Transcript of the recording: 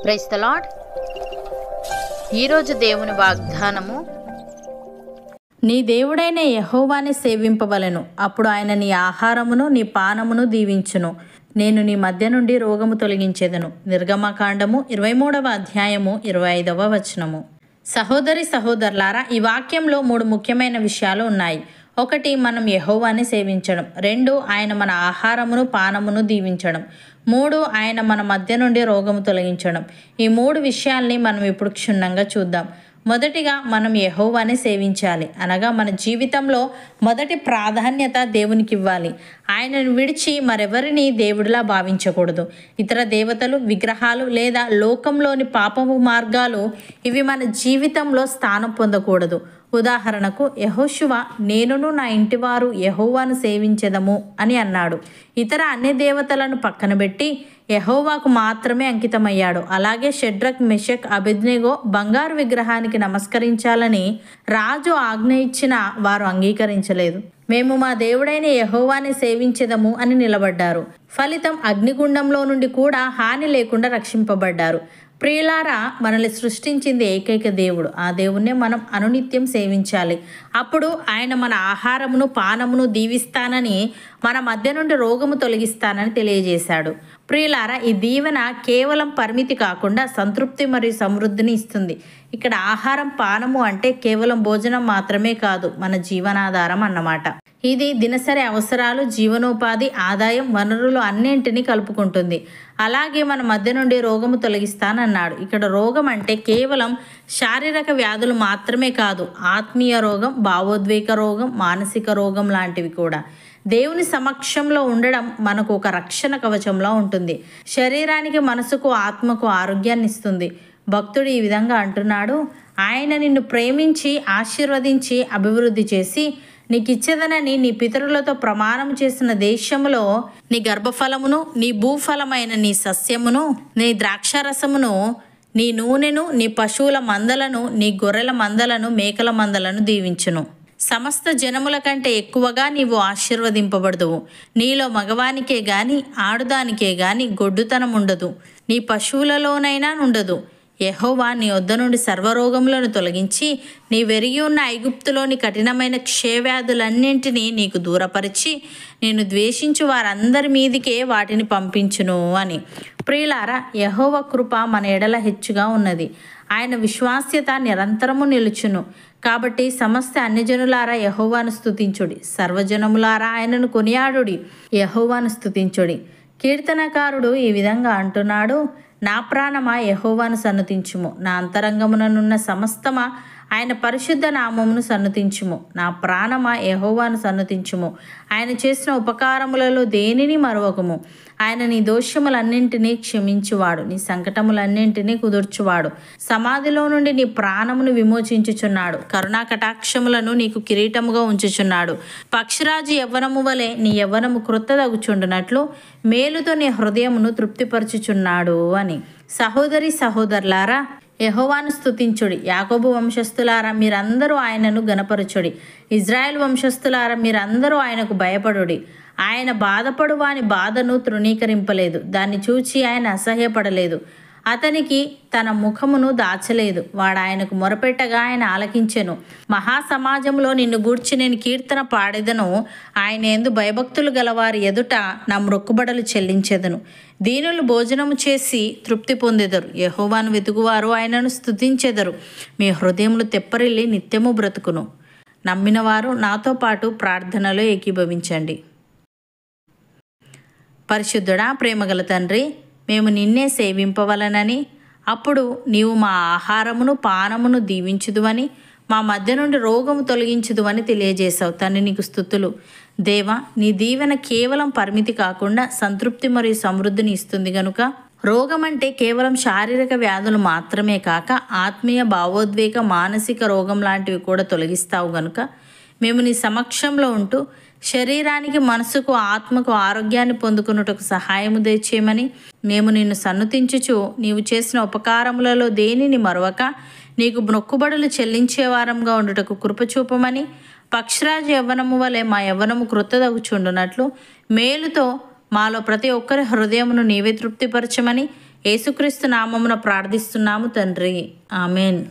Praise the lord. ఈరోజు దేవుని వాగ్దానము, నీ దేవుడైన యెహోవాని సేవింపవలెను, అప్పుడు ఆయన నీ ఆహారమును నీ పానమును దీవించును. నేను నీ మధ్య నుండి రోగము తొలగించెదను. నిర్గమకాండము 23వ అధ్యాయము 25వ వచనము. సహోదరి సహోదరులారా, ఈ వాక్యంలో 3 ముఖ్యమైన విషయాలు ఉన్నాయి. 1, మనం యెహోవాని సేవించడం. 2, ఆయన మన ఆహారమును పానమును దీవించడం. 3, ఆయన మన మధ్య నుండి రోగము తొలగించడం. ఈ 3 విషయాల్ని మనం ఇప్పుడు క్షుణ్ణంగా చూద్దాం. మొదటిగా, మనం యెహోవాని సేవించాలి. అనగా మన జీవితంలో మొదటి ప్రాధాన్యత దేవునికి ఇవ్వాలి. ఆయనను విడిచి మరెవరిని దేవుడిలా భావించకూడదు. ఇతర దేవతలు, విగ్రహాలు లేదా లోకంలోని పాపపు మార్గాలు ఇవి మన జీవితంలో స్థానం పొందకూడదు. ఉదాహరణకు, యెహోషువ నేనును నా ఇంటివారు యెహోవాను సేవించెదము అని అన్నాడు. ఇతర అన్ని దేవతలను పక్కన పెట్టి యెహోవాకు మాత్రమే అంకితమయ్యాడు. అలాగే షడ్రక్, మెషక్, అబేద్నెగో బంగారు విగ్రహానికి నమస్కరించాలని రాజు ఆజ్ఞ ఇచ్చినా వారు అంగీకరించలేదు. మేము మా దేవుడైన యెహోవాని సేవించెదము అని నిలబడ్డారు. ఫలితం, అగ్నిగుండంలో నుండి కూడా హాని లేకుండా రక్షింపబడ్డారు. ప్రియులారా, మనల్ని సృష్టించింది ఏకైక దేవుడు. ఆ దేవుణ్ణే మనం అనునిత్యం సేవించాలి. అప్పుడు ఆయన మన ఆహారమును పానమును దీవిస్తానని, మన మధ్య నుండి రోగము తొలగిస్తానని తెలియజేశాడు. ప్రియులారా, ఈ దీవెన కేవలం పరిమితి కాకుండా సంతృప్తి మరియు సమృద్ధిని ఇస్తుంది. ఇక్కడ ఆహారం, పానము అంటే కేవలం భోజనం మాత్రమే కాదు, మన జీవనాధారం అన్నమాట. ఇది దినసరి అవసరాలు, జీవనోపాధి, ఆదాయం, వనరులు అన్నింటినీ కలుపుకుంటుంది. అలాగే మన మధ్య నుండి రోగము తొలగిస్తానన్నాడు. ఇక్కడ రోగం అంటే కేవలం శారీరక వ్యాధులు మాత్రమే కాదు, ఆత్మీయ రోగం, భావోద్వేగ రోగం, మానసిక రోగం లాంటివి కూడా. దేవుని సమక్షంలో ఉండడం మనకు ఒక రక్షణ కవచంలా ఉంటుంది. శరీరానికి, మనసుకు, ఆత్మకు ఆరోగ్యాన్ని ఇస్తుంది. భక్తుడు ఈ విధంగా అంటున్నాడు, ఆయన నిన్ను ప్రేమించి ఆశీర్వదించి అభివృద్ధి చేసి నీకిచ్చేదనని నీ పితరులతో ప్రమాణం చేసిన దేశములో నీ గర్భఫలమును, నీ భూఫలమైన నీ సస్యమును, నీ ద్రాక్షారసమును, నీ నూనెను, నీ పశువుల మందలను, నీ గొర్రెల మందలను, మేకల మందలను దీవించును. సమస్త జనముల కంటే ఎక్కువగా నీవు ఆశీర్వదింపబడదువు. నీలో మగవానికే గాని ఆడుదానికే గాని గొడ్డుతనం ఉండదు, నీ పశువులలోనైనా ఉండదు. యెహోవా నీ వద్ద నుండి సర్వరోగములను తొలగించి నీ వెరిగి ఉన్న ఐగుప్తులోని కఠినమైన క్షయవ్యాధులన్నింటినీ నీకు దూరపరిచి నేను ద్వేషించు వారందరి మీదికే వాటిని పంపించును అని. ప్రియులారా, యెహోవా కృప మన ఎడల హెచ్చుగా ఉన్నది. ఆయన విశ్వాస్యత నిరంతరము నిలుచును. కాబట్టి సమస్త అన్యజనులారా యెహోవాను స్తుతించుడి, సర్వజనములారా ఆయనను కొనియాడుడి, యెహోవాను స్తుతించుడి. కీర్తనకారుడు ఈ విధంగా అంటున్నాడు, నా ప్రాణమా యెహోవాను సన్నుతించుము, నా అంతరంగముననున్న సమస్తమా ఆయన పరిశుద్ధ నామమును సన్నుతించుము. నా ప్రాణమా యెహోవాను సన్నుతించుము, ఆయన చేసిన ఉపకారములలో దేనిని మరువకము. ఆయన నీ దోషములన్నింటినీ క్షమించువాడు, నీ సంకటములన్నింటినీ కుదుర్చువాడు. సమాధిలో నుండి నీ ప్రాణమును విమోచించుచున్నాడు, కరుణా కటాక్షములను నీకు కిరీటముగా ఉంచుచున్నాడు. పక్షిరాజు యవ్వనము వలె నీ యవ్వనము క్రొత్తదగుచుండునట్లు మేలుతో నీ హృదయమును తృప్తిపరచుచున్నాడు అని. సహోదరి సహోదరులారా, యెహోవాను స్తుతించుడి. యాకోబు వంశస్థులారా, మీరందరూ ఆయనను గణపరచుడి. ఇజ్రాయెల్ వంశస్థులారా, మీరందరూ ఆయనకు భయపడుడి. ఆయన బాధపడు వాని బాధను తృణీకరింపలేదు, దాన్ని చూచి ఆయన అసహ్యపడలేదు. అతనికి తన ముఖమును దాచలేదు. వాడు ఆయనకు మొరపెట్టగా ఆయన ఆలకించెను. మహాసమాజంలో నిన్ను గూర్చి నేను కీర్తన పాడెదను. ఆయన యందు భయభక్తులు గలవారి ఎదుట నా మ్రొక్కుబడులు చెల్లించెదను. దీనులు భోజనము చేసి తృప్తి పొందెదరు. యెహోవాను వెతుకువారు ఆయనను స్తుతించెదరు. మీ హృదయములు తెప్పరిల్లి నిత్యము బ్రతుకును. నమ్మిన వారు నాతో పాటు ప్రార్థనలో ఏకీభవించండి. పరిశుద్ధుడా, ప్రేమగల తండ్రి, మేము నిన్నే సేవింపవలనని, అప్పుడు నీవు మా ఆహారమును పానమును దీవించుదువని, మా మధ్య నుండి రోగము తొలగించుదువని తెలియజేశావు. తండ్రి, నీకు స్తుతులు. దేవా, నీ దీవెన కేవలం పరిమితి కాకుండా సంతృప్తి మరియు సమృద్ధిని ఇస్తుంది గనుక రోగం అంటే కేవలం శారీరక వ్యాధులు మాత్రమే కాక ఆత్మీయ, భావోద్వేగ, మానసిక రోగం లాంటివి కూడా తొలగిస్తావు గనుక మేము నీ సమక్షంలో ఉంటూ శరీరానికి, మనసుకు, ఆత్మకు ఆరోగ్యాన్ని పొందుకున్నటకు సహాయము దయచేయమని, మేము నిన్ను సన్నుతించుచు నీవు చేసిన ఉపకారములలో దేనిని మరవక నీకు మొక్కుబడులు చెల్లించే వారంగా ఉండుటకు కృపచూపమని, పక్షిరాజు యవ్వనము వలె మా యవ్వనము క్రొత్తదగుచుండునట్లు మేలుతో మాలో ప్రతి ఒక్కరి హృదయమును నీవే తృప్తిపరచమని యేసుక్రీస్తు నామమున ప్రార్థిస్తున్నాము తండ్రి. ఆమెన్.